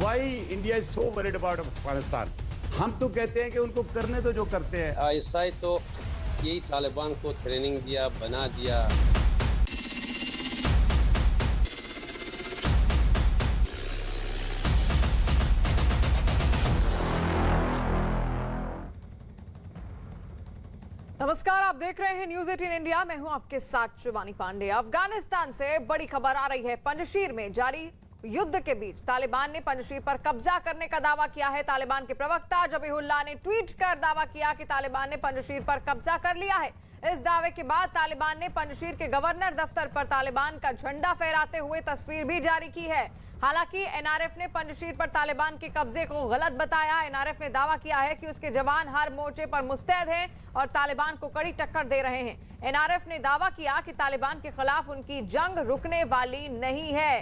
Why India is so worried about Afghanistan? हम तो कहते हैं कि उनको करने दो जो करते हैं। आईएसआई तो यही तालिबान को ट्रेनिंग दिया, बना दिया। नमस्कार, आप देख रहे हैं न्यूज 18 इंडिया। मैं हूं आपके साथ शिवानी पांडे। अफगानिस्तान से बड़ी खबर आ रही है। पंजशीर में जारी युद्ध के बीच तालिबान ने पंजशीर पर कब्जा करने का दावा किया है। तालिबान के प्रवक्ता जबीहुल्लाह ने ट्वीट कर दावा किया कि तालिबान ने पंजशीर पर कब्जा कर लिया है। इस दावे के बाद तालिबान ने पंजशीर के गवर्नर दफ्तर पर तालिबान का झंडा फहराते हुए तस्वीर भी जारी की है। हालांकि एनआरएफ ने पंजशीर पर तालिबान के कब्जे को गलत बताया। एनआरएफ ने दावा किया है कि उसके जवान हर मोर्चे पर मुस्तैद हैं और तालिबान को कड़ी टक्कर दे रहे हैं। एनआरएफ ने दावा किया कि तालिबान के खिलाफ उनकी जंग रुकने वाली नहीं है।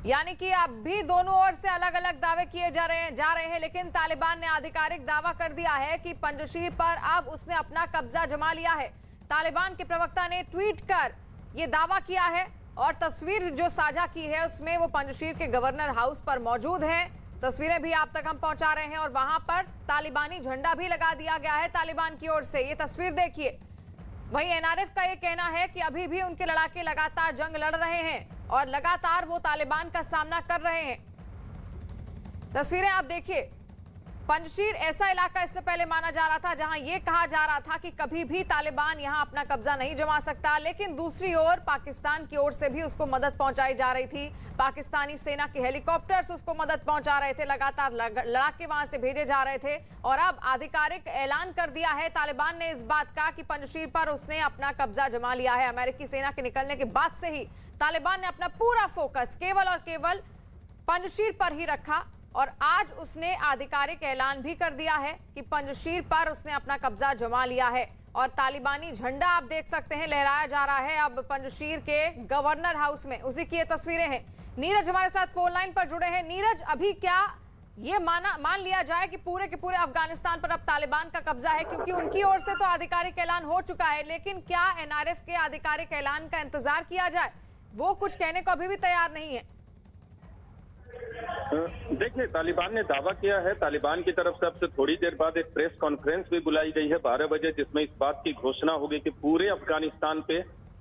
यानी कि अब भी दोनों ओर से अलग अलग दावे किए जा रहे हैं, लेकिन तालिबान ने आधिकारिक दावा कर दिया है कि पंजशीर पर अब उसने अपना कब्जा जमा लिया है। तालिबान के प्रवक्ता ने ट्वीट कर यह दावा किया है और तस्वीर जो साझा की है उसमें वो पंजशीर के गवर्नर हाउस पर मौजूद हैं। तस्वीरें भी आप तक हम पहुंचा रहे हैं और वहां पर तालिबानी झंडा भी लगा दिया गया है तालिबान की ओर से। ये तस्वीर देखिए। वहीं एनआरएफ का ये कहना है कि अभी भी उनके लड़ाके लगातार जंग लड़ रहे हैं और लगातार वो तालिबान का सामना कर रहे हैं। तस्वीरें आप देखिए। पंजशीर ऐसा इलाका इससे पहले माना जा रहा था जहां यह कहा जा रहा था कि कभी भी तालिबान यहां अपना कब्जा नहीं जमा सकता, लेकिन दूसरी ओर पाकिस्तान की ओर से भी उसको मदद पहुंचाई जा रही थी। पाकिस्तानी सेना के हेलीकॉप्टर्स उसको मदद पहुंचा रहे थे, लगातार लड़ाके वहां से भेजे जा रहे थे। और अब आधिकारिक ऐलान कर दिया है तालिबान ने इस बात का कि पंजशीर पर उसने अपना कब्जा जमा लिया है। अमेरिकी सेना के निकलने के बाद से ही तालिबान ने अपना पूरा फोकस केवल और केवल पंजशीर पर ही रखा और आज उसने आधिकारिक ऐलान भी कर दिया है कि पंजशीर पर उसने अपना कब्जा जमा लिया है। और तालिबानी झंडा आप देख सकते हैं लहराया जा रहा है अब पंजशीर के गवर्नर हाउस में। उसी की ये तस्वीरें हैं। नीरज हमारे साथ फोन लाइन पर जुड़े हैं। नीरज, अभी क्या ये मान लिया जाए कि पूरे के पूरे अफगानिस्तान पर अब तालिबान का कब्जा है? क्योंकि उनकी ओर से तो आधिकारिक ऐलान हो चुका है, लेकिन क्या एनआरएफ के आधिकारिक ऐलान का इंतजार किया जाए? वो कुछ कहने को अभी भी तैयार नहीं है। देखिए, तालिबान ने दावा किया है। तालिबान की तरफ से अब से थोड़ी देर बाद एक प्रेस कॉन्फ्रेंस भी बुलाई गई है 12 बजे, जिसमें इस बात की घोषणा होगी कि पूरे अफगानिस्तान पे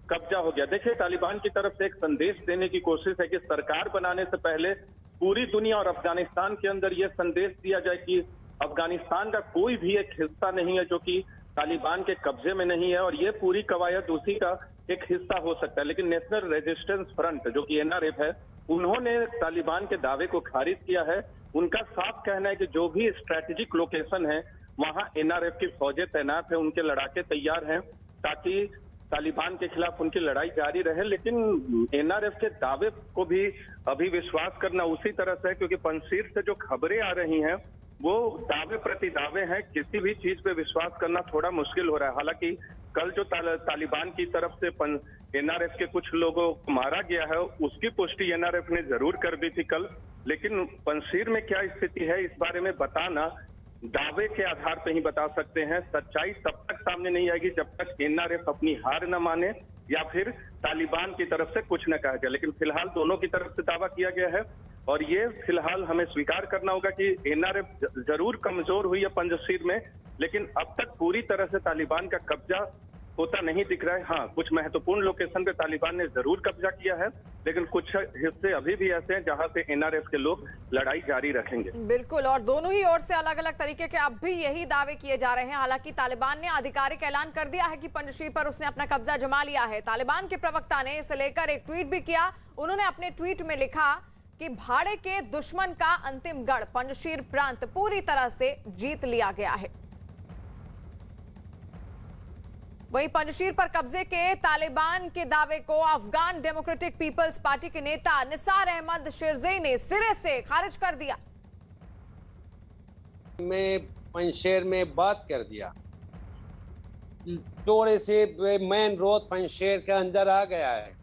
कब्जा हो गया। देखिए, तालिबान की तरफ से एक संदेश देने की कोशिश है कि सरकार बनाने से पहले पूरी दुनिया और अफगानिस्तान के अंदर यह संदेश दिया जाए कि अफगानिस्तान का कोई भी एक हिस्सा नहीं है जो कि तालिबान के कब्जे में नहीं है और ये पूरी कवायद उसी का एक हिस्सा हो सकता है। लेकिन नेशनल रेजिस्टेंस फ्रंट जो कि एनआरएफ है, उन्होंने तालिबान के दावे को खारिज किया है। उनका साफ कहना है कि जो भी स्ट्रेटेजिक लोकेशन है वहां एनआरएफ की फौजें तैनात है, उनके लड़ाके तैयार हैं ताकि तालिबान के खिलाफ उनकी लड़ाई जारी रहे। लेकिन एनआरएफ के दावे को भी अभी विश्वास करना उसी तरह से है, क्योंकि पंजशीर से जो खबरें आ रही हैं वो दावे प्रति दावे हैं। किसी भी चीज पे विश्वास करना थोड़ा मुश्किल हो रहा है। हालांकि कल जो तालिबान की तरफ से एनआरएफ के कुछ लोगों को मारा गया है उसकी पुष्टि एनआरएफ ने जरूर कर दी थी कल, लेकिन पंजशीर में क्या स्थिति है इस बारे में बताना दावे के आधार पर ही बता सकते हैं। सच्चाई तब तक सामने नहीं आएगी जब तक एनआरएफ अपनी हार न माने या फिर तालिबान की तरफ से कुछ न कहा जाए। लेकिन फिलहाल दोनों की तरफ से दावा किया गया है और ये फिलहाल हमें स्वीकार करना होगा कि एनआरएफ जरूर कमजोर हुई है पंजशीर में, लेकिन अब तक पूरी तरह से तालिबान का कब्जा होता नहीं दिख रहा है। हाँ, कुछ महत्वपूर्ण लोकेशन पे तालिबान ने जरूर कब्जा किया है, लेकिन कुछ हिस्से अभी भी ऐसे हैं जहां से एनआरएफ के लोग लड़ाई जारी रखेंगे। बिल्कुल, और दोनों ही ओर से अलग अलग तरीके के अब भी यही दावे किए जा रहे हैं। हालांकि तालिबान ने आधिकारिक ऐलान कर दिया है कि पंजशीर पर उसने अपना कब्जा जमा लिया है। तालिबान के प्रवक्ता ने इसे लेकर एक ट्वीट भी किया। उन्होंने अपने ट्वीट में लिखा कि भाड़े के दुश्मन का अंतिम गढ़ पंजशीर प्रांत पूरी तरह से जीत लिया गया है। वहीं पंजशीर पर कब्जे के तालिबान के दावे को अफगान डेमोक्रेटिक पीपल्स पार्टी के नेता निसार अहमद शिरज़ई ने सिरे से खारिज कर दिया। मैं पंजशीर में बात कर दिया, थोड़े से मेन रोड पंजशीर के अंदर आ गया है।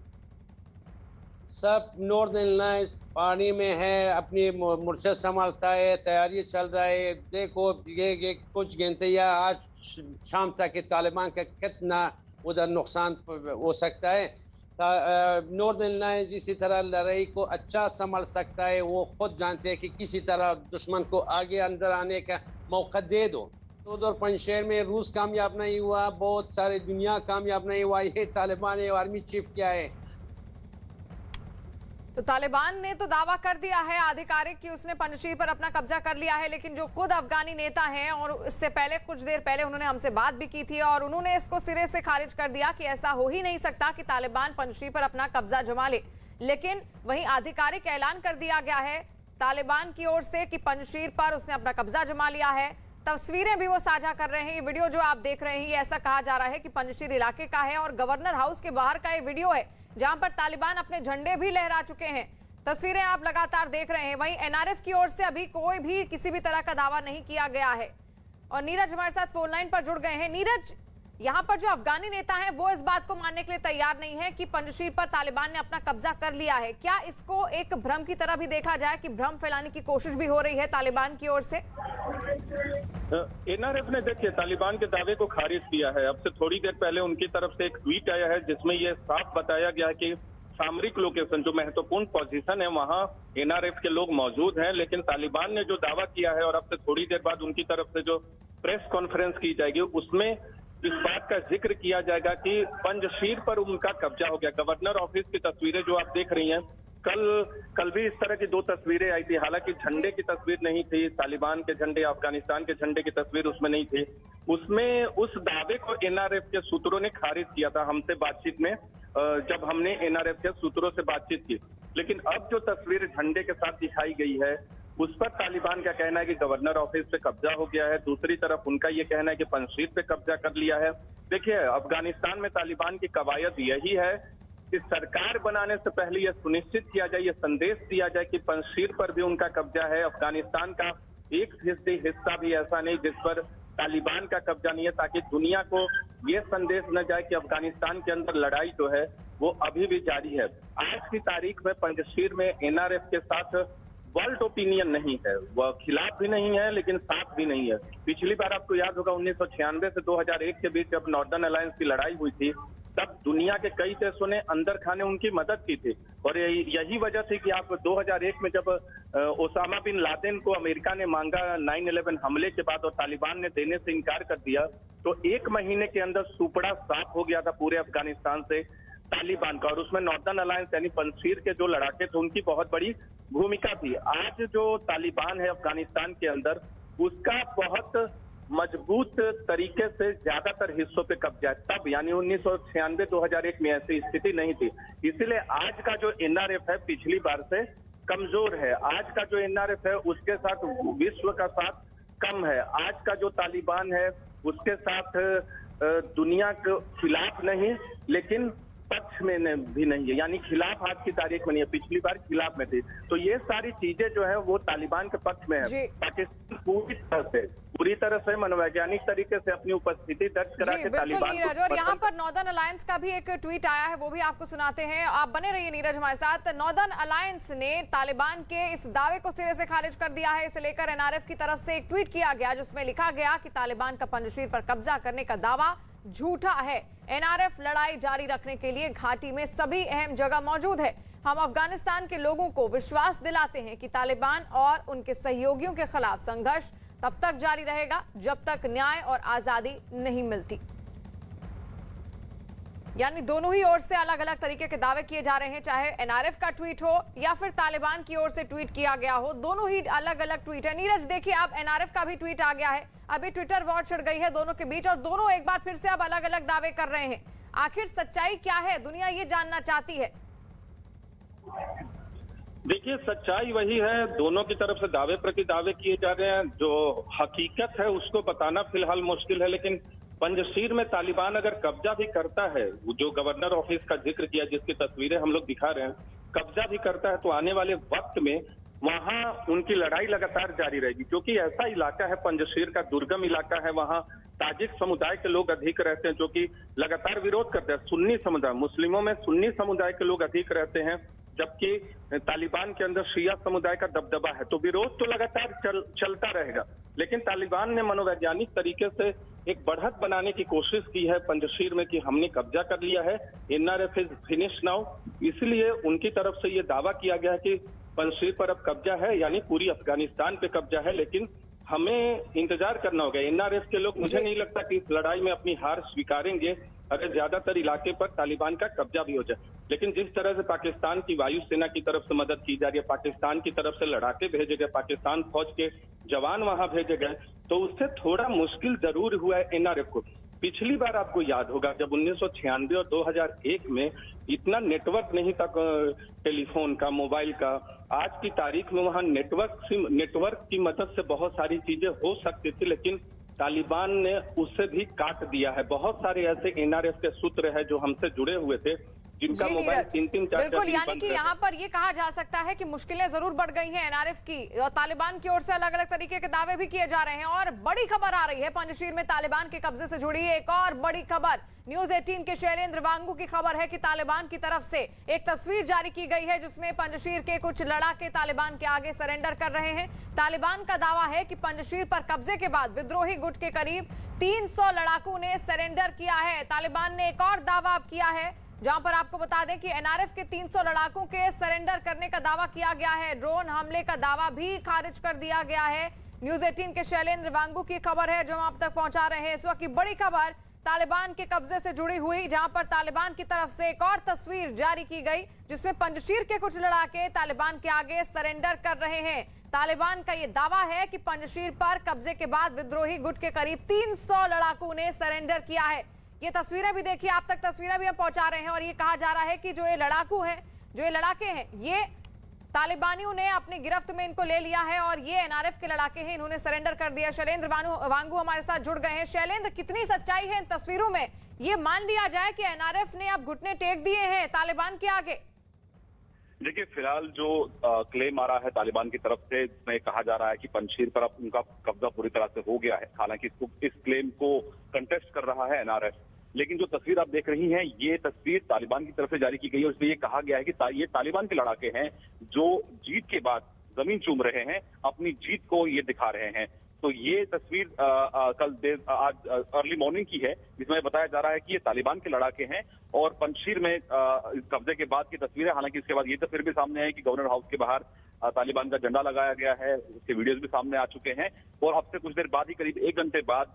सब नॉर्दर्न लाइन्स पानी में है, अपनी मुर्शद संभालता है, तैयारी चल रहा है। देखो ये कुछ घंटिया आज शाम तक के तालिबान का कितना उधर नुकसान हो सकता है। नॉर्दर्न लाइंस इसी तरह लड़ाई को अच्छा संभाल सकता है। वो खुद जानते हैं कि किसी तरह दुश्मन को आगे अंदर आने का मौका दे दो। तो और पंजशेर में रूस कामयाब नहीं हुआ, बहुत सारे दुनिया कामयाब नहीं हुआ, ये तालिबान ने आर्मी चीफ किया है। तो तालिबान ने तो दावा कर दिया है आधिकारिक कि उसने पंजशीर पर अपना कब्जा कर लिया है, लेकिन जो खुद अफगानी नेता हैं और इससे पहले कुछ देर पहले उन्होंने हमसे बात भी की थी और उन्होंने इसको सिरे से खारिज कर दिया कि ऐसा हो ही नहीं सकता कि तालिबान पंजशीर पर अपना कब्जा जमा ले। लेकिन वहीं आधिकारिक ऐलान कर दिया गया है तालिबान की ओर से कि पंजशीर पर उसने अपना कब्जा जमा लिया है। तस्वीरें भी वो साझा कर रहे हैं। ये वीडियो जो आप देख रहे हैं, ये ऐसा कहा जा रहा है कि पंजशीर इलाके का है और गवर्नर हाउस के बाहर का ये वीडियो है जहां पर तालिबान अपने झंडे भी लहरा चुके हैं। तस्वीरें आप लगातार देख रहे हैं। वहीं एनआरएफ की ओर से अभी कोई भी किसी भी तरह का दावा नहीं किया गया है। और नीरज हमारे साथ फोन लाइन पर जुड़ गए हैं। नीरज, यहाँ पर जो अफगानी नेता हैं वो इस बात को मानने के लिए तैयार नहीं है कि पंजशीर पर तालिबान ने अपना कब्जा कर लिया है। क्या इसको एक भ्रम की तरह भी देखा जाए कि भ्रम फैलाने की कोशिश भी हो रही है तालिबान की ओर से? एनआरएफ ने देखिए तालिबान के दावे को खारिज किया है। अब से थोड़ी देर पहले उनकी तरफ से एक ट्वीट आया है जिसमें यह साफ बताया गया है कि सामरिक लोकेशन जो महत्वपूर्ण पोजीशन है वहां एनआरएफ के लोग मौजूद हैं, लेकिन तालिबान ने जो दावा किया है और अब से थोड़ी देर बाद उनकी तरफ से जो प्रेस कॉन्फ्रेंस की जाएगी उसमें इस बात का जिक्र किया जाएगा कि पंजशीर पर उनका कब्जा हो गया। गवर्नर ऑफिस की तस्वीरें जो आप देख रही हैं, कल भी इस तरह की 2 तस्वीरें आई थी। हालांकि झंडे की तस्वीर नहीं थी, तालिबान के झंडे, अफगानिस्तान के झंडे की तस्वीर उसमें नहीं थी। उसमें उस दावे को एनआरएफ के सूत्रों ने खारिज किया था हमसे बातचीत में, जब हमने एनआरएफ के सूत्रों से बातचीत की। लेकिन अब जो तस्वीर झंडे के साथ दिखाई गई है उस पर तालिबान का कहना है कि गवर्नर ऑफिस पे कब्जा हो गया है, दूसरी तरफ उनका ये कहना है कि पंजशीर पे कब्जा कर लिया है। देखिए, अफगानिस्तान में तालिबान की कवायद यही है कि सरकार बनाने से पहले यह सुनिश्चित किया जाए, यह संदेश दिया जाए कि पंजशीर पर भी उनका कब्जा है। अफगानिस्तान का 1% हिस्सा भी ऐसा नहीं जिस पर तालिबान का कब्जा नहीं है, ताकि दुनिया को यह संदेश न जाए कि अफगानिस्तान के अंदर लड़ाई जो है वो अभी भी जारी है। आज की तारीख में पंजशीर में एनआरएफ के साथ वर्ल्ड ओपिनियन नहीं है, वह खिलाफ भी नहीं है लेकिन साथ भी नहीं है। पिछली बार आपको याद होगा 1996 से 2001 के बीच जब नॉर्दर्न अलायंस की लड़ाई हुई थी तब दुनिया के कई देशों ने अंदर खाने उनकी मदद की थी और यही वजह थी कि आप 2001 में जब ओसामा बिन लादेन को अमेरिका ने मांगा 9/11 हमले के बाद और तालिबान ने देने से इनकार कर दिया तो 1 महीने के अंदर सुपड़ा साफ हो गया था पूरे अफगानिस्तान से तालिबान का, और उसमें नॉर्दर्न अलायंस यानी पंजशीर के जो लड़ाके थे उनकी बहुत बड़ी भूमिका थी। आज जो तालिबान है अफगानिस्तान के अंदर उसका बहुत मजबूत तरीके से ज्यादातर हिस्सों पे कब्जा है। तब यानी 1996-2001 में ऐसी स्थिति नहीं थी, इसीलिए आज का जो एनआरएफ है पिछली बार से कमजोर है। आज का जो एनआरएफ है उसके साथ विश्व का साथ कम है। आज का जो तालिबान है उसके साथ दुनिया के खिलाफ नहीं लेकिन पक्ष में भी नहीं है, यानी खिलाफ आज की तारीख में नहीं है, पिछली बार खिलाफ में थी। तो ये सारी चीजें जो है वो तालिबान के पक्ष में है। पाकिस्तान पूरी तरह से मनोवैज्ञानिक तरीके से अपनी उपस्थिति दर्ज करा के तालिबान को। और यहाँ पर नॉर्दर्न अलायंस का भी एक ट्वीट आया है, वो भी आपको सुनाते हैं। आप बने रहिए नीरज हमारे साथ। नॉर्दर्न अलायंस ने तालिबान के इस दावे को सिरे से खारिज कर दिया है। इसे लेकर एनआरएफ की तरफ से एक ट्वीट किया गया जिसमें लिखा गया कि तालिबान का पंजशीर पर कब्जा करने का दावा झूठा है। एनआरएफ लड़ाई जारी रखने के लिए घाटी में सभी अहम जगह मौजूद है। हम अफगानिस्तान के लोगों को विश्वास दिलाते हैं कि तालिबान और उनके सहयोगियों के खिलाफ संघर्ष तब तक जारी रहेगा जब तक न्याय और आजादी नहीं मिलती। यानी दोनों ही ओर से अलग अलग तरीके के दावे किए जा रहे हैं, चाहे एनआरएफ का ट्वीट हो या फिर तालिबान की ओर से ट्वीट किया गया हो, दोनों ही अलग अलग ट्वीट है। नीरज देखिए, आप एनआरएफ का भी ट्वीट आ गया है, अभी ट्विटर वॉर छिड़ गई है दोनों के बीच और दोनों एक बार फिर से अब अलग अलग दावे कर रहे हैं। आखिर सच्चाई क्या है, दुनिया ये जानना चाहती है। देखिए, सच्चाई वही है, दोनों की तरफ से दावे प्रति दावे किए जा रहे हैं। जो हकीकत है उसको बताना फिलहाल मुश्किल है, लेकिन पंजशीर में तालिबान अगर कब्जा भी करता है, जो गवर्नर ऑफिस का जिक्र किया जिसकी तस्वीरें हम लोग दिखा रहे हैं, कब्जा भी करता है तो आने वाले वक्त में वहां उनकी लड़ाई लगातार जारी रहेगी, क्योंकि ऐसा इलाका है पंजशीर का, दुर्गम इलाका है, वहां ताजिक समुदाय के लोग अधिक रहते हैं जो कि लगातार विरोध करते हैं। सुन्नी समुदाय, मुस्लिमों में सुन्नी समुदाय के लोग अधिक रहते हैं जबकि तालिबान के अंदर शिया समुदाय का दबदबा है। तो विरोध तो लगातार चलता रहेगा, लेकिन तालिबान ने मनोवैज्ञानिक तरीके से एक बढ़त बनाने की कोशिश की है पंजशीर में कि हमने कब्जा कर लिया है, एनआरएफ इज फिनिश नाउ। इसलिए उनकी तरफ से ये दावा किया गया है कि पंजशीर पर अब कब्जा है, यानी पूरी अफगानिस्तान पे कब्जा है। लेकिन हमें इंतजार करना होगा। एनआरएफ के लोग, मुझे नहीं लगता कि इस लड़ाई में अपनी हार स्वीकारेंगे अगर ज्यादातर इलाके पर तालिबान का कब्जा भी हो जाए। लेकिन जिस तरह से पाकिस्तान की वायुसेना की तरफ से मदद की जा रही है, पाकिस्तान की तरफ से लड़ाके भेजे गए, पाकिस्तान फौज के जवान वहां भेजे गए, तो उससे थोड़ा मुश्किल जरूर हुआ है एनआरएफ को। पिछली बार आपको याद होगा जब 1996 और 2001 में इतना नेटवर्क नहीं था टेलीफोन का, मोबाइल का। आज की तारीख में वहां नेटवर्क की मदद से बहुत सारी चीजें हो सकती थी, लेकिन तालिबान ने उससे भी काट दिया है। बहुत सारे ऐसे एनआरएफ के सूत्र है जो हमसे जुड़े हुए थे, जिनका मोबाइल 3-3 4-4 बिल्कुल, यानी कि यहाँ पर ये कहा जा सकता है कि मुश्किलें जरूर बढ़ गई हैं एनआरएफ की, और तालिबान की ओर से अलग अलग तरीके के दावे भी किए जा रहे हैं। और बड़ी खबर आ रही है पंजशीर में तालिबान के कब्जे से जुड़ी एक और बड़ी खबर। न्यूज 18 के शैलेंद्र वांगू की खबर है कि तालिबान की तरफ से एक तस्वीर जारी की गई है जिसमें पंजशीर के कुछ लड़ाके तालिबान के आगे सरेंडर कर रहे हैं। तालिबान का दावा है कि पंजशीर पर कब्जे के बाद विद्रोही गुट के करीब 300 लड़ाकू ने सरेंडर किया है। तालिबान ने एक और दावा किया है, जहां पर आपको बता दें कि एनआरएफ के 300 लड़ाकों के सरेंडर करने का दावा किया गया है। ड्रोन हमले का दावा भी खारिज कर दिया गया है। न्यूज 18 के शैलेंद्र वांगू की खबर है जो हम आप तक पहुंचा रहे हैं। इस वक्त की बड़ी खबर तालिबान के कब्जे से जुड़ी हुई, जहां पर तालिबान की तरफ से एक और तस्वीर जारी की गई जिसमें पंजशीर के कुछ लड़ाके तालिबान के आगे सरेंडर कर रहे हैं। तालिबान का यह दावा है कि पंजशीर पर कब्जे के बाद विद्रोही गुट के करीब 300 लड़ाकू ने सरेंडर किया है। ये तस्वीरें भी देखिए, आप तक तस्वीरें भी हम पहुंचा रहे हैं। और ये कहा जा रहा है कि जो ये लड़ाकू हैं, जो ये लड़ाके हैं, ये तालिबानियों ने अपनी गिरफ्त में इनको ले लिया है और ये एनआरएफ के लड़ाके हैं, इन्होंने सरेंडर कर दिया। शैलेंद्र वांगू हमारे साथ जुड़ गए हैं। शैलेंद्र, कितनी सच्चाई है इन तस्वीरों में? ये मान लिया जाए कि एनआरएफ ने अब घुटने टेक दिए हैं तालिबान के आगे? देखिए, फिलहाल जो क्लेम आ रहा है तालिबान की तरफ से, जिसमें कहा जा रहा है कि पंजशीर पर अब उनका कब्जा पूरी तरह से हो गया है। हालांकि इस क्लेम को कंटेस्ट कर रहा है एनआरएफ, लेकिन जो तस्वीर आप देख रही हैं, ये तस्वीर तालिबान की तरफ से जारी की गई है। उसमें ये कहा गया है कि ये तालिबान के लड़ाके हैं जो जीत के बाद जमीन चूम रहे हैं, अपनी जीत को ये दिखा रहे हैं। तो ये तस्वीर आज अर्ली मॉर्निंग की है, जिसमें बताया जा रहा है कि ये तालिबान के लड़ाके हैं और पंजशीर में कब्जे के बाद की तस्वीर है। हालांकि इसके बाद ये तस्वीर भी सामने है कि गवर्नर हाउस के बाहर तालिबान का झंडा लगाया गया है, उसके वीडियोज भी सामने आ चुके हैं। और अब से कुछ देर बाद ही, करीब 1 घंटे बाद,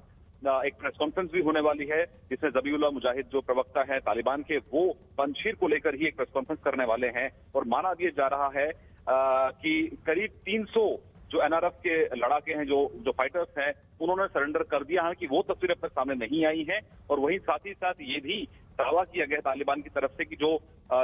एक प्रेस कॉन्फ्रेंस भी होने वाली है, जिसमें ज़बीहुल्लाह मुजाहिद जो प्रवक्ता है तालिबान के, वो पंजशीर को लेकर ही एक प्रेस कॉन्फ्रेंस करने वाले हैं। और माना भी जा रहा है कि करीब 300 जो एनआरएफ के लड़ाके हैं, जो फाइटर्स हैं, उन्होंने सरेंडर कर दिया है। कि वो तस्वीरें अब तक सामने नहीं आई हैं। और वहीं साथ ही साथ ये भी दावा किया गया तालिबान की तरफ से कि जो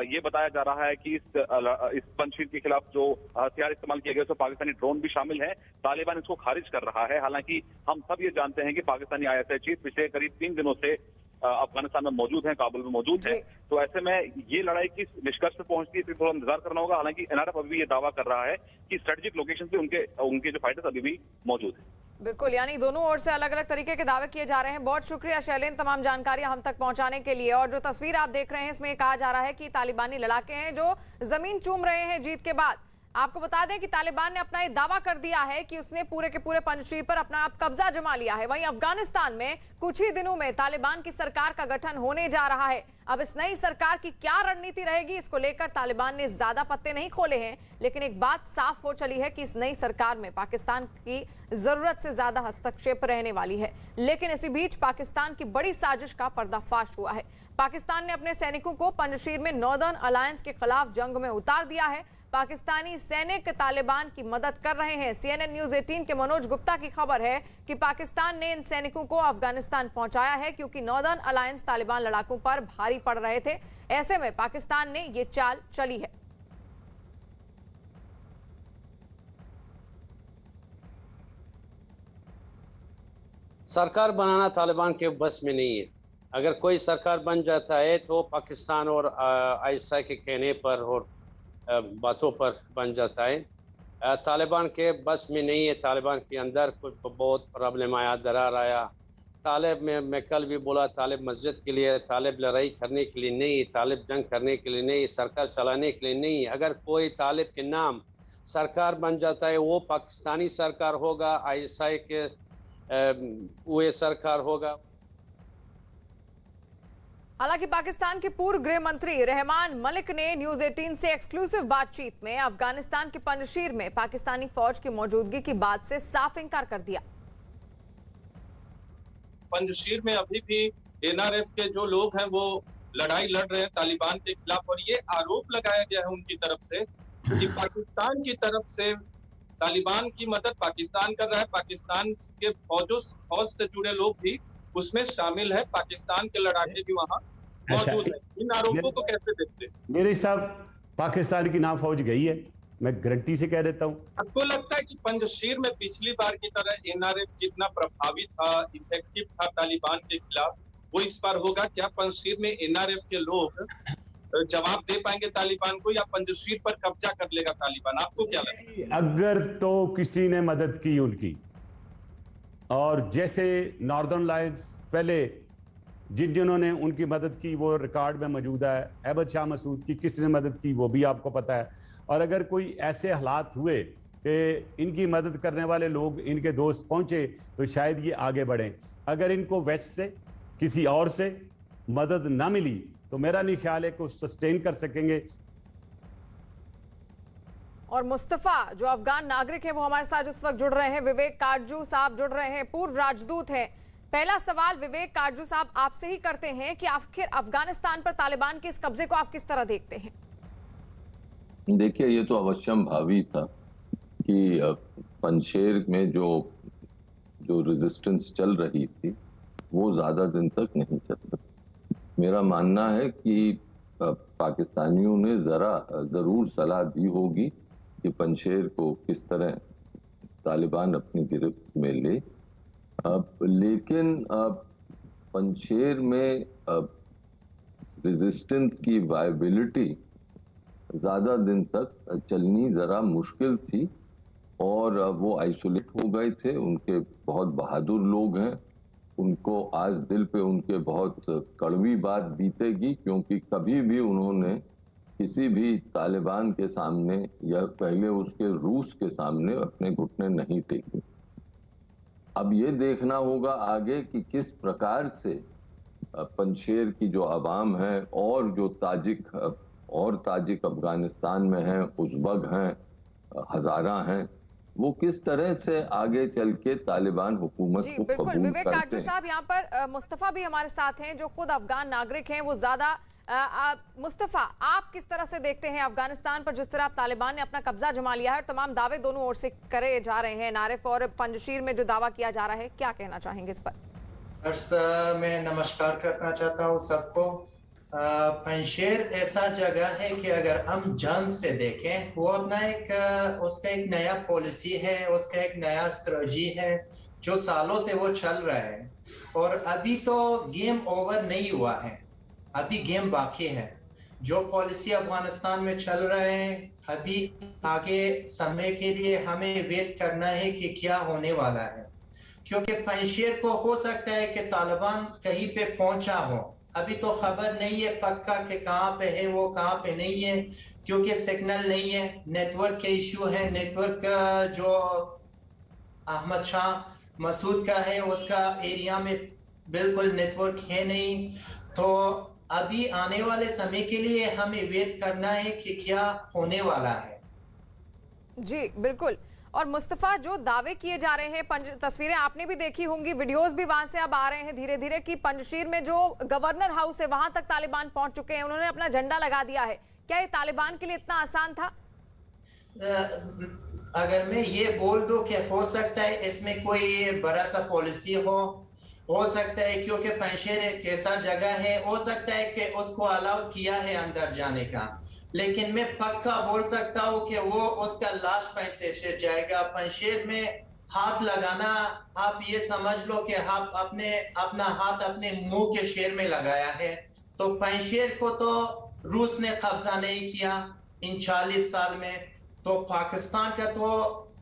ये बताया जा रहा है कि इस पंजशीर के खिलाफ जो हथियार इस्तेमाल किए गए उसमें पाकिस्तानी ड्रोन भी शामिल है। तालिबान इसको खारिज कर रहा है। हालांकि हम सब ये जानते हैं कि पाकिस्तानी ISI चीफ पिछले करीब 3 दिनों से अफगानिस्तान में मौजूद हैं, काबुल में मौजूद है। तो ऐसे में ये लड़ाई किस निष्कर्ष पे पहुंचती है, थोड़ा इंतजार करना होगा। हालांकि एनआरएफ अभी भी ये दावा कर रहा है कि स्ट्रेटेजिक लोकेशन पे उनके जो फाइटर्स अभी भी मौजूद है। बिल्कुल, यानी दोनों ओर से अलग अलग तरीके के दावे किए जा रहे हैं। बहुत शुक्रिया शैलेंद्र, तमाम जानकारियां हम तक पहुंचाने के लिए। और जो तस्वीर आप देख रहे हैं, इसमें कहा जा रहा है कि तालिबानी लड़ाके हैं जो जमीन चूम रहे हैं जीत के बाद। आपको बता दें कि तालिबान ने अपना ये दावा कर दिया है कि उसने पूरे के पूरे पंजशीर पर अपना कब्जा जमा लिया है। वहीं अफगानिस्तान में कुछ ही दिनों में तालिबान की सरकार का गठन होने जा रहा है। अब इस नई सरकार की क्या रणनीति रहेगी, इसको लेकर तालिबान ने ज्यादा पत्ते नहीं खोले हैं, लेकिन एक बात साफ हो चली है कि इस नई सरकार में पाकिस्तान की जरूरत से ज्यादा हस्तक्षेप रहने वाली है। लेकिन इसी बीच पाकिस्तान की बड़ी साजिश का पर्दाफाश हुआ है। पाकिस्तान ने अपने सैनिकों को पंजशीर में नॉर्दर्न अलायंस के खिलाफ जंग में उतार दिया है। पाकिस्तानी सैनिक तालिबान की मदद कर रहे हैं। CNN न्यूज 18 के मनोज गुप्ता की खबर है कि पाकिस्तान ने इन सैनिकों को अफगानिस्तान पहुंचाया है क्योंकि नॉर्दर्न अलायंस तालिबान लड़ाकों पर भारी पड़ रहे थे। ऐसे में पाकिस्तान ने ये चाल चली है। सरकार बनाना तालिबान के बस में नहीं है। अगर कोई सरकार बन जाता है तो पाकिस्तान और ISI के कहने पर और बातों पर बन जाता है। तालिबान के बस में नहीं है। तालिबान के अंदर कुछ बहुत प्रॉब्लम आया, दरार आया, तालिब में मैं कल भी बोला, तालिब मस्जिद के लिए, तालिब लड़ाई करने के लिए नहीं, तालिब जंग करने के लिए नहीं, सरकार चलाने के लिए नहीं। अगर कोई तालिब के नाम सरकार बन जाता है, वो पाकिस्तानी सरकार होगा, ISI के वो सरकार होगा। हालांकि पाकिस्तान के पूर्व गृह मंत्री रहमान मलिक ने न्यूज 18 से एक्सक्लूसिव बातचीत में अफगानिस्तान के पंजशीर में पाकिस्तानी फौज की मौजूदगी की बात से साफ इंकार कर दिया। पंजशीर में अभी भी NRF के जो लोग हैं वो लड़ाई लड़ रहे हैं तालिबान के खिलाफ, और ये आरोप लगाया गया है उनकी तरफ से कि पाकिस्तान की तरफ से तालिबान की मदद पाकिस्तान कर रहा है। पाकिस्तान के फौज से जुड़े लोग भी उसमें शामिल है, पाकिस्तान के लड़ाके भी वहां मौजूद है। इन आरोपों को कैसे देखते हैं? मेरे साहब पाकिस्तान की ना फौज गई है, मैं गारंटी से कह देता हूँ। आपको लगता है कि पंजशीर में पिछली बार की तरह NRF जितना प्रभावी था, इफेक्टिव था तालिबान के खिलाफ, वो इस बार होगा? क्या पंजशीर में NRF के लोग जवाब दे पाएंगे तालिबान को, या पंजशीर पर कब्जा कर लेगा तालिबान? आपको क्या लगता है? अगर तो किसी ने मदद की उनकी, और जैसे नॉर्दर्न लाइन्स पहले जिन्होंने उनकी मदद की वो रिकॉर्ड में मौजूद है, अहमद शाह मसूद की किसने मदद की वो भी आपको पता है। और अगर कोई ऐसे हालात हुए कि इनकी मदद करने वाले लोग, इनके दोस्त पहुंचे, तो शायद ये आगे बढ़ें। अगर इनको वेस्ट से किसी और से मदद ना मिली तो मेरा नहीं ख्याल है कि सस्टेन कर सकेंगे। और मुस्तफा जो अफगान नागरिक हैं वो हमारे साथ इस वक्त जुड़ रहे हैं। विवेक काटजू साहब जुड़ रहे हैं, पूर्व राजदूत हैं। पहला सवाल विवेक काटजू साहब आपसे ही करते हैं कि आखिर अफगानिस्तान पर तालिबान के इस कब्जे को आप किस तरह देखते हैं? देखिए, ये तो अवश्यम भावी था कि पंजशीर में जो रेजिस्टेंस चल रही थी वो ज्यादा दिन तक नहीं चल सकती। मेरा मानना है कि पाकिस्तानियों ने जरूर सलाह दी होगी कि पंजशीर को किस तरह तालिबान अपनी गिरफ्त में ले। लेकिन पंजशीर में रेजिस्टेंस की वायबिलिटी ज्यादा दिन तक चलनी जरा मुश्किल थी, और वो आइसोलेट हो गए थे। उनके बहुत बहादुर लोग हैं, उनको आज दिल पे उनके बहुत कड़वी बात बीतेगी, क्योंकि कभी भी उन्होंने किसी भी तालिबान के सामने या पहले उसके रूस के सामने अपने घुटने नहीं टेके। अब ये देखना होगा आगे कि किस प्रकार से पंजशीर की जो आवाम है और जो ताजिक अफगानिस्तान में हैं, उज़्बक हैं, हज़ारा हैं, वो किस तरह से आगे चल के तालिबान हुकूमत को कबूल विवेक करते काटजू हैं। साहब यहाँ पर मुस्तफा भी हमारे साथ हैं जो खुद अफगान नागरिक हैं। वो ज्यादा मुस्तफा, आप किस तरह से देखते हैं अफगानिस्तान पर जिस तरह तालिबान ने अपना कब्जा जमा लिया है और तमाम दावे दोनों ओर से करे जा रहे हैं, NRF और पंजशीर में जो दावा किया जा रहा है, क्या कहना चाहेंगे इस पर? मैं नमस्कार करना चाहता हूँ सबको। पंजशीर ऐसा जगह है कि अगर हम जंग से देखें, वो अपना उसका एक नया पॉलिसी है, उसका एक नया स्ट्रेटजी है जो सालों से वो चल रहा है। और अभी तो गेम ओवर नहीं हुआ है, अभी गेम बाकी है। जो पॉलिसी अफगानिस्तान में चल रहे हैं, अभी आगे समय के लिए हमें वेट करना है कि क्या होने वाला है, क्योंकि पंजशीर को हो सकता है कि तालिबान कहीं पे पहुंचा हो। अभी तो खबर नहीं है पक्का कि कहाँ पे है, वो कहाँ पे नहीं है, क्योंकि सिग्नल नहीं है, नेटवर्क के इशू है। नेटवर्क का जो अहमद शाह मसूद का है, उसका एरिया में बिल्कुल नेटवर्क है नहीं। तो अभी आने वाले समय के लिए हमें वेट करना है कि क्या होने वाला है। जी बिल्कुल। और मुस्तफा, जो दावे किए जा रहे हैं, तस्वीरें आपने भी देखी होंगी, वीडियोस भी वहां से अब आ रहे हैं धीरे धीरे कि पंजशीर में जो गवर्नर हाउस है वहां तक तालिबान पहुंच चुके हैं, उन्होंने अपना झंडा लगा दिया है। क्या ये तालिबान के लिए इतना आसान था? अगर मैं ये बोल दूं कि हो सकता है इसमें कोई बड़ा सा पॉलिसी हो सकता है, क्योंकि पंजशीर एक ऐसा जगह है, हो सकता है कि उसको अलाउ किया है अंदर जाने का, लेकिन मैं पक्का बोल सकता हूँ कि वो उसका लाश पंजशीर से जाएगा। पंजशीर में हाथ लगाना, आप ये समझ लो कि आप अपना हाथ अपने मुंह के शेर में लगाया है। तो पंजशीर को तो रूस ने कब्जा नहीं किया इन 40 साल में, तो पाकिस्तान का तो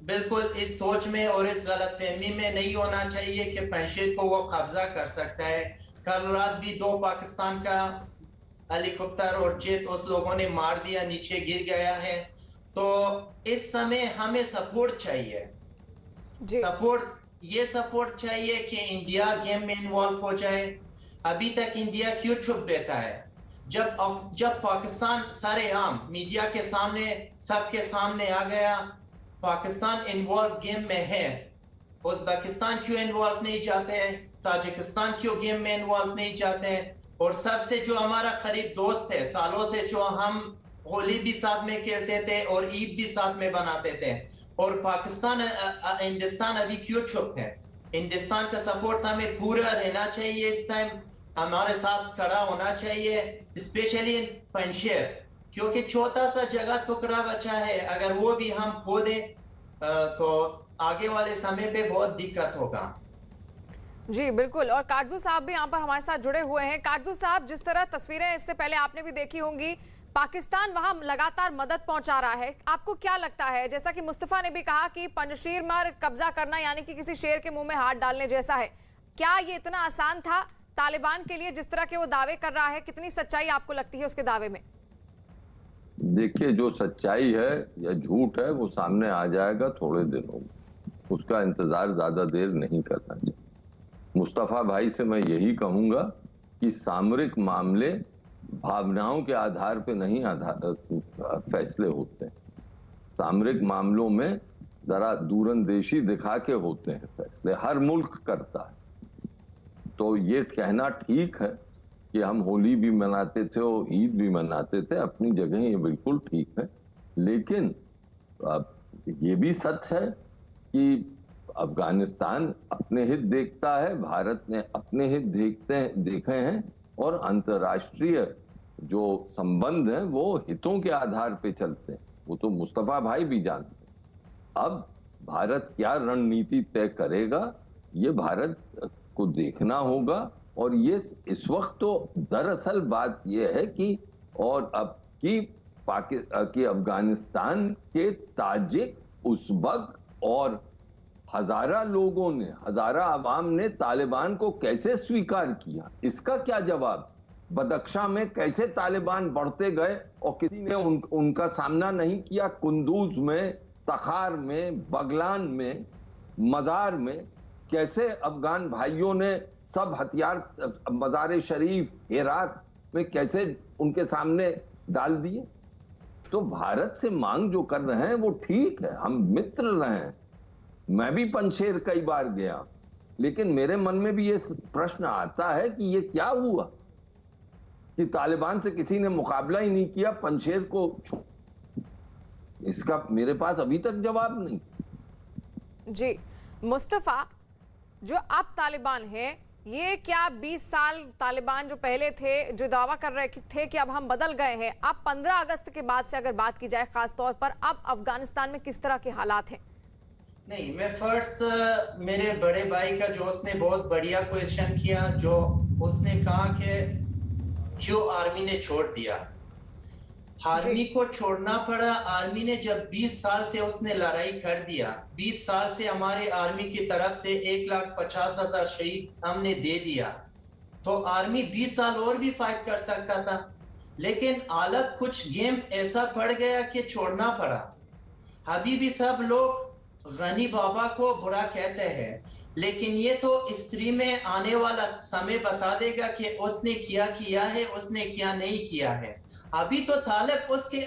बिल्कुल इस सोच में और इस गलतफहमी में नहीं होना चाहिए कि पंजशीर को वो कब्जा कर सकता है। कल रात भी 2 पाकिस्तान का हेलीकॉप्टर और जेट उस लोगों ने मार दिया, नीचे गिर गया है। तो इस समय हमें सपोर्ट चाहिए, ये सपोर्ट चाहिए कि इंडिया गेम में इन्वॉल्व हो जाए। अभी तक इंडिया क्यों चुप बैठा है? जब पाकिस्तान सरेआम मीडिया के सामने, सबके सामने आ गया, पाकिस्तान इन्वॉल्व गेम में है, उज़्बेकिस्तान क्यों इन्वॉल्व नहीं जाते हैं? ताजिकिस्तान क्यों गेम में इन्वॉल्व नहीं जाते हैं? और सबसे जो हमारा करीब दोस्त है सालों से, जो हम होली भी साथ में खेलते थे और ईद भी साथ में बनाते थे, और पाकिस्तान हिंदुस्तान अभी क्यों चुप है? हिंदुस्तान का सपोर्ट हमें पूरा रहना चाहिए, इस टाइम हमारे साथ खड़ा होना चाहिए, स्पेशली इन पंजशीर, क्योंकि छोटा सा जगह टुकड़ा बचा है। अगर वो भी हम खो दें तो आगे वाले समय पे बहुत दिक्कत होगा। जी बिल्कुल। और काटजू साहब भी यहाँ पर हमारे साथ जुड़े हुए हैं। काटजू साहब, जिस तरह तस्वीरें इससे पहले आपने भी देखी होंगी, पाकिस्तान वहां लगातार मदद पहुंचा रहा है, आपको क्या लगता है? जैसा कि मुस्तफा ने भी कहा कि पंजशीर पर कब्जा करना यानी कि किसी शेर के मुंह में हाथ डालने जैसा है, क्या ये इतना आसान था तालिबान के लिए? जिस तरह के वो दावे कर रहा है, कितनी सच्चाई आपको लगती है उसके दावे में? देखिए, जो सच्चाई है या झूठ है वो सामने आ जाएगा थोड़े दिनों में, उसका इंतजार ज्यादा देर नहीं करना चाहिए। मुस्तफा भाई से मैं यही कहूंगा कि सामरिक मामले भावनाओं के आधार पे नहीं फैसले होते हैं। सामरिक मामलों में जरा दूरंदेशी दिखा के होते हैं फैसले, हर मुल्क करता है। तो ये कहना ठीक है कि हम होली भी मनाते थे और ईद भी मनाते थे, अपनी जगह ये बिल्कुल ठीक है, लेकिन ये भी सच है कि अफगानिस्तान अपने हित देखता है, भारत ने अपने हित देखे हैं, और अंतर्राष्ट्रीय जो संबंध हैं वो हितों के आधार पे चलते हैं। वो तो मुस्तफा भाई भी जानते हैं। अब भारत क्या रणनीति तय करेगा ये भारत को देखना होगा। और ये इस वक्त तो दरअसल बात ये है कि और अब कि अफगानिस्तान के ताजिक, उज़्बक और हजारा लोगों ने, हजारा अवाम ने तालिबान को कैसे स्वीकार किया, इसका क्या जवाब? बदख्शां में कैसे तालिबान बढ़ते गए और किसी ने उनका सामना नहीं किया? कुंदूज में, तखार में, बगलान में, मजार में कैसे अफगान भाइयों ने सब हथियार, मजार शरीफ, हेरात में कैसे उनके सामने डाल दिए? तो भारत से मांग जो कर रहे हैं वो ठीक है, हम मित्र रहे हैं। मैं भी पंजशीर कई बार गया, लेकिन मेरे मन में भी ये प्रश्न आता है कि ये क्या हुआ कि तालिबान से किसी ने मुकाबला ही नहीं किया, पंजशीर को इसका मेरे पास अभी तक जवाब नहीं। जी मुस्तफा, जो अब तालिबान है, ये क्या 20 साल तालिबान जो पहले थे, जो दावा कर रहे थे कि अब हम बदल गए हैं, अब 15 अगस्त के बाद से अगर बात की जाए खास तौर पर, अब अफगानिस्तान में किस तरह के हालात हैं? नहीं, मैं फर्स्ट मेरे बड़े भाई का जो उसने बहुत बढ़िया क्वेश्चन किया, जो उसने कहा कि क्यों आर्मी ने छोड़ दिया। आर्मी को छोड़ना पड़ा। आर्मी ने जब 20 साल से उसने लड़ाई कर दिया, 20 साल से हमारे आर्मी की तरफ से 1,50,000 शहीद हमने दे दिया, तो आर्मी 20 साल और भी फाइट कर सकता था, लेकिन हालत कुछ गेम ऐसा पड़ गया कि छोड़ना पड़ा। अभी भी सब लोग गनी बाबा को बुरा कहते हैं, लेकिन ये तो स्त्री में आने वाला समय बता देगा कि उसने किया है, उसने क्या नहीं किया है। अभी तो तालिब उसके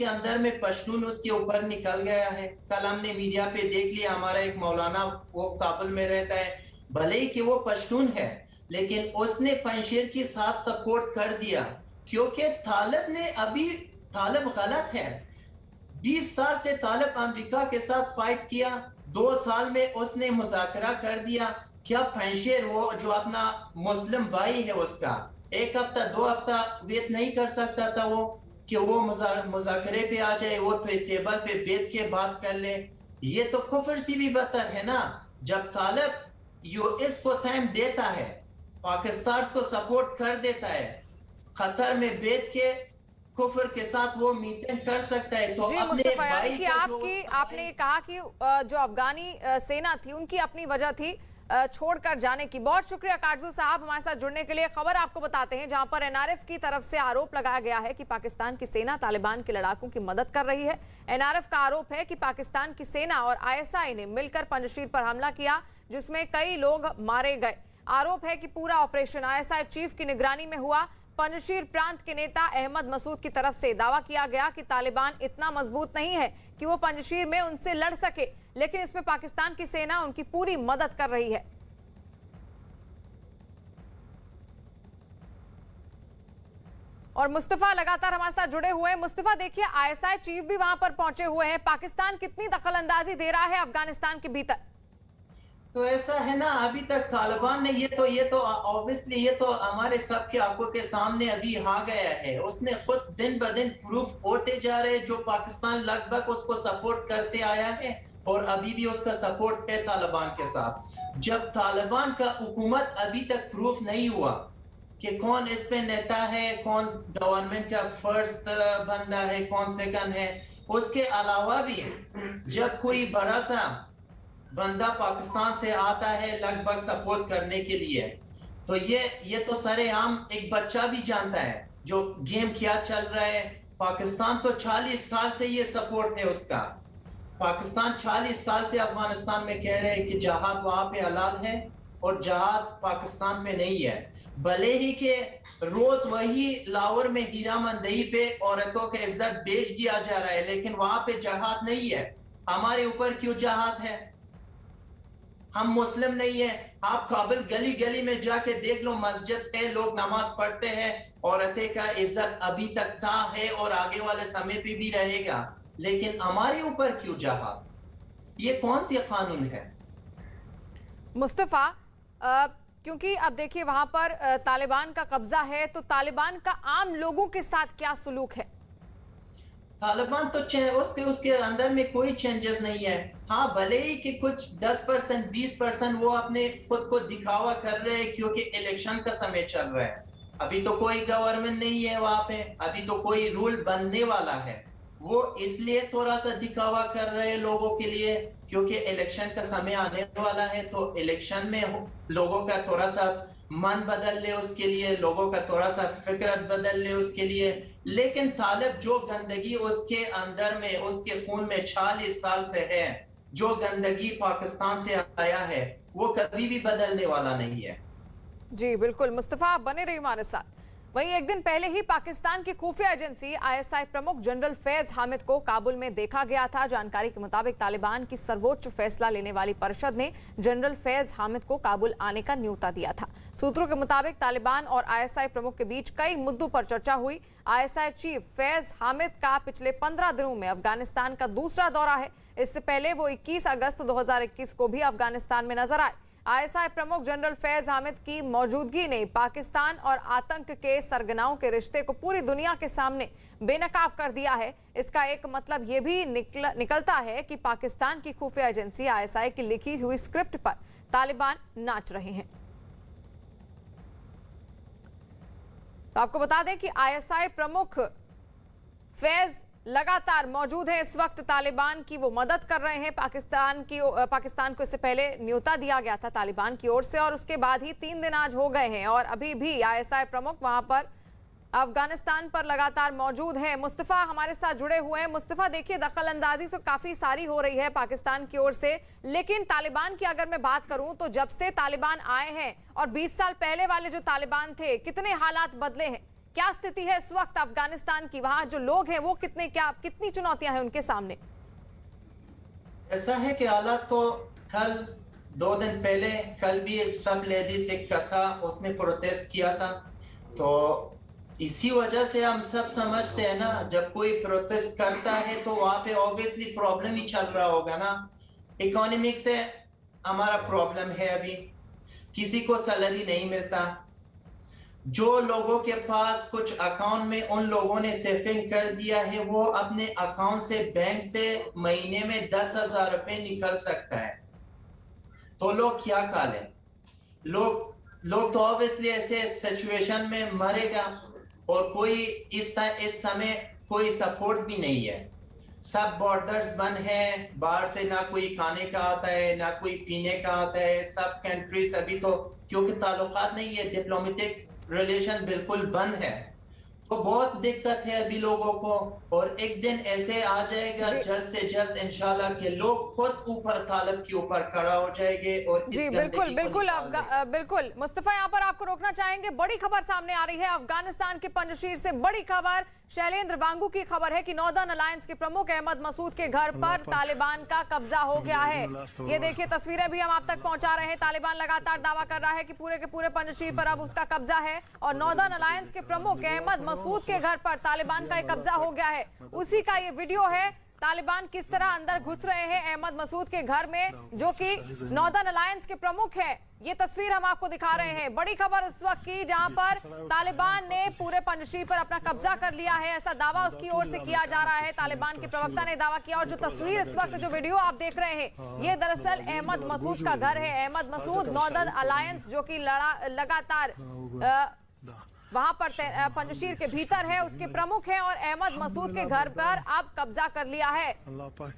अंदर में पश्तून उसके ऊपर निकल गया है। कल हमने मीडिया पे देख लिया, हमारा एक मौलाना वो काबुल में रहता है, भले ही कि वो पश्तून है, लेकिन उसने पंजशीर के साथ सपोर्ट कर दिया, क्योंकि तालिब गलत है। 20 साल से तालिब अमेरिका के साथ फाइट किया, 2 साल में उसने मुज़ाकरा कर दिया। क्या पंजशीर, वो जो अपना मुस्लिम भाई है, उसका 1 हफ्ता 2 हफ्ता वेट नहीं कर सकता था वो कि वो मुज़ाकरे पे आ जाए, वो टेबल पे बैठ के बात कर ले? ये तो कुफ्र से भी बदतर है ना। जब तालिब यूएस को टाइम देता है, पाकिस्तान को सपोर्ट कर देता है, कतर में बैठ के कुफर के साथ वो मीटिंग कर सकता है। तो जी अपने मुस्तफा, यानी भाई कि का जो आपकी आपने कहा कि जो अफगानी सेना थी उनकी अपनी वजह थी छोड़कर जाने की। बहुत शुक्रिया काजू साहब हमारे साथ जुड़ने के लिए। खबर आपको बताते हैं जहां पर एनआरएफ की तरफ से आरोप लगाया गया है कि पाकिस्तान की सेना तालिबान के लड़ाकों की मदद कर रही है। एनआरएफ का आरोप है कि पाकिस्तान की सेना और आईएसआई ने मिलकर पंजशीर पर हमला किया जिसमें कई लोग मारे गए। आरोप है कि पूरा ऑपरेशन आईएसआई चीफ की निगरानी में हुआ। पंजशीर प्रांत के नेता अहमद मसूद की तरफ से दावा किया गया कि तालिबान इतना मजबूत नहीं है कि वो पंजशीर में उनसे लड़ सके, लेकिन इसमें पाकिस्तान की सेना उनकी पूरी मदद कर रही है। और मुस्तफा लगातार हमारे साथ जुड़े हुए हैं। मुस्तफा देखिए, आईएसआई चीफ भी वहां पर पहुंचे हुए हैं। पाकिस्तान कितनी दखलंदाजी दे रहा है अफगानिस्तान के भीतर? तो ऐसा है ना, अभी तक तालिबान ने ये तो ऑब्वियसली ये तो हमारे सबके आंखों के सामने अभी आ गया है। उसने खुद दिन ब दिन प्रूफ होते जा रहे हैं जो पाकिस्तान लगभग उसको सपोर्ट करते आया है और अभी भी उसका सपोर्ट है तालिबान के साथ। जब तालिबान का हुकूमत अभी तक प्रूफ नहीं हुआ कि कौन इस पे नेता है, कौन गवर्नमेंट का फर्स्ट बंदा है, कौन सेकंड है, उसके अलावा भी जब कोई बड़ा सा बंदा पाकिस्तान से आता है लगभग सपोर्ट करने के लिए, तो ये तो सरेआम एक बच्चा भी जानता है जो गेम क्या चल रहा है। पाकिस्तान तो 40 साल से ये सपोर्ट है उसका। पाकिस्तान 40 साल से अफगानिस्तान में कह रहे हैं कि जहाद वहां पे हलाल है और जहाद पाकिस्तान पे नहीं है। भले ही के रोज वही लाहौर में हीरा मंदई पे औरतों की इज्जत बेच दिया जा रहा है, लेकिन वहां पे जहाद नहीं है। हमारे ऊपर क्यों जहाद है? हम मुस्लिम नहीं है? आप काबिल गली गली में जाके देख लो, मस्जिद है, लोग नमाज पढ़ते हैं, औरतें का इज्जत अभी तक था है और आगे वाले समय पे भी रहेगा, लेकिन हमारे ऊपर क्यों जहाद? ये कौन सी कानून है? मुस्तफा, क्योंकि अब देखिए वहां पर तालिबान का कब्जा है, तो तालिबान का आम लोगों के साथ क्या सुलूक है? तालिबान तो उसके अंदर में कोई चेंजेस नहीं है। हाँ, भले ही कि कुछ 10% 20% वो अपने खुद को दिखावा कर रहे हैं क्योंकि इलेक्शन का समय चल रहा है। अभी तो कोई गवर्नमेंट नहीं है वहां पे, अभी तो कोई रूल बनने वाला है। वो इसलिए थोड़ा सा दिखावा कर रहे हैं लोगों के लिए क्योंकि इलेक्शन का समय आने वाला है, तो इलेक्शन में लोगों का थोड़ा सा मन बदल ले, उसके लिए लोगों का थोड़ा सा फिक्रत बदल ले उसके लिए। लेकिन तालिब जो गंदगी उसके अंदर में, उसके खून में 40 साल से है, जो गंदगी पाकिस्तान से आया है, वो कभी भी बदलने वाला नहीं है। जी बिल्कुल मुस्तफा, आप बने रहिए हमारे साथ। वहीं एक दिन पहले ही पाकिस्तान की खुफिया एजेंसी आईएसआई प्रमुख जनरल फैज हामिद को काबुल में देखा गया था। जानकारी के मुताबिक तालिबान की सर्वोच्च फैसला लेने वाली परिषद ने जनरल फैज हामिद को काबुल आने का न्योता दिया था। सूत्रों के मुताबिक तालिबान और आईएसआई प्रमुख के बीच कई मुद्दों पर चर्चा हुई। आईएसआई चीफ फैज हामिद का पिछले 15 दिनों में अफगानिस्तान का दूसरा दौरा है। इससे पहले वो 21 अगस्त 2021 को भी अफगानिस्तान में नजर आए। आईएसआई प्रमुख जनरल फैज हामिद की मौजूदगी ने पाकिस्तान और आतंक के सरगनाओं के रिश्ते को पूरी दुनिया के सामने बेनकाब कर दिया है। इसका एक मतलब ये भी निकलता है कि पाकिस्तान की खुफिया एजेंसी आईएसआई की लिखी हुई स्क्रिप्ट पर तालिबान नाच रहे हैं। तो आपको बता दें कि आईएसआई प्रमुख फैज लगातार मौजूद है इस वक्त। तालिबान की वो मदद कर रहे हैं। पाकिस्तान को इससे पहले न्योता दिया गया था तालिबान की ओर से और उसके बाद ही 3 दिन आज हो गए हैं और अभी भी आईएसआई प्रमुख वहां पर अफगानिस्तान पर लगातार मौजूद है। मुस्तफा हमारे साथ जुड़े हुए हैं। मुस्तफा देखिए, दखल अंदाजी तो काफी सारी हो रही है पाकिस्तान की ओर से, लेकिन तालिबान की अगर मैं बात करूं तो जब से तालिबान आए हैं और 20 साल पहले वाले जो तालिबान थे, कितने हालात बदले हैं? क्या स्थिति है इस वक्त अफगानिस्तान की? वहां जो लोग हैं वो कितनी चुनौतियां हैं उनके सामने? ऐसा है कि हालात तो कल 2 दिन पहले कल भी एक सब लेडीज एक था, उसने प्रोटेस्ट किया था, तो इसी वजह से हम सब समझते हैं ना, जब कोई प्रोटेस्ट करता है तो वहां पे ऑब्वियसली प्रॉब्लम ही चल रहा होगा ना। इकोनॉमिक से हमारा प्रॉब्लम है, अभी किसी को सैलरी नहीं मिलता। जो लोगों के पास कुछ अकाउंट में उन लोगों ने सेविंग कर दिया है, वो अपने अकाउंट से बैंक से महीने में 10,000 रुपए निकल सकता है, तो लोग क्या करें? लोग तो ऑब्वियसली ऐसे सिचुएशन में मरेगा। और कोई इस समय कोई सपोर्ट भी नहीं है। सब बॉर्डर्स बंद है, बाहर से ना कोई खाने का आता है ना कोई पीने का आता है। सब कंट्रीज अभी तो क्योंकि ताल्लुकात नहीं है, डिप्लोमेटिक रिलेशन बिल्कुल बंद है, तो बहुत दिक्कत है अभी लोगों को। और एक दिन ऐसे आ जाएगा जल्द से जल्द इंशाल्लाह कि लोग खुद ऊपर तालिब के ऊपर खड़ा हो जाएंगे। और जी बिल्कुल बिल्कुल बिल्कुल मुस्तफा, यहाँ पर आपको रोकना चाहेंगे। बड़ी खबर सामने आ रही है अफगानिस्तान के पंजशीर से। बड़ी खबर शैलेंद्र वांगू की खबर है कि नॉर्दर्न अलायंस के प्रमुख अहमद मसूद के घर पर तालिबान का कब्जा हो गया है। ये देखिए तस्वीरें भी हम आप तक पहुंचा रहे हैं। तालिबान लगातार दावा कर रहा है कि पूरे के पूरे पंजशीर पर अब उसका कब्जा है और नॉर्दर्न अलायंस के प्रमुख अहमद मसूद के घर पर तालिबान का एक कब्जा हो गया है। उसी का ये वीडियो है, तालिबान किस तरह अंदर घुस रहे हैं अहमद मसूद के घर में, जो कि नॉर्दर्न अलायंस के प्रमुख है। ये तस्वीर हम आपको दिखा रहे हैं। बड़ी खबर उस वक्त की जहां पर तालिबान ने पूरे पंजशीर पर अपना कब्जा कर लिया है, ऐसा दावा उसकी ओर से किया जा रहा है। तालिबान के प्रवक्ता ने दावा किया। और जो तस्वीर इस वक्त, जो वीडियो आप देख रहे हैं, ये दरअसल अहमद मसूद का घर है। अहमद मसूद नॉर्दर्न अलायंस जो कि लगातार वहां पर पंजशीर के भीतर है, उसके प्रमुख हैं और अहमद मसूद के घर पर अब कब्जा कर लिया है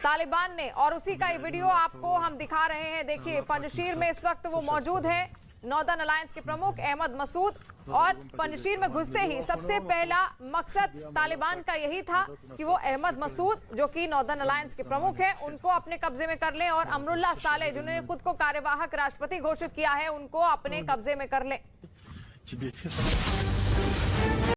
तालिबान ने। और उसी का ये वीडियो आपको हम दिखा रहे हैं। देखिए पंजशीर में इस वक्त वो मौजूद है, नॉर्दर्न अलायंस के प्रमुख अहमद मसूद। और पंजशीर में घुसते ही सबसे पहला मकसद तालिबान का यही था कि वो अहमद मसूद जो कि नॉर्दर्न अलायंस के प्रमुख हैं, उनको अपने कब्जे में कर लें और अमरुल्लाह सालेह जिन्होंने खुद को कार्यवाहक राष्ट्रपति घोषित किया है, उनको अपने कब्जे में कर लें।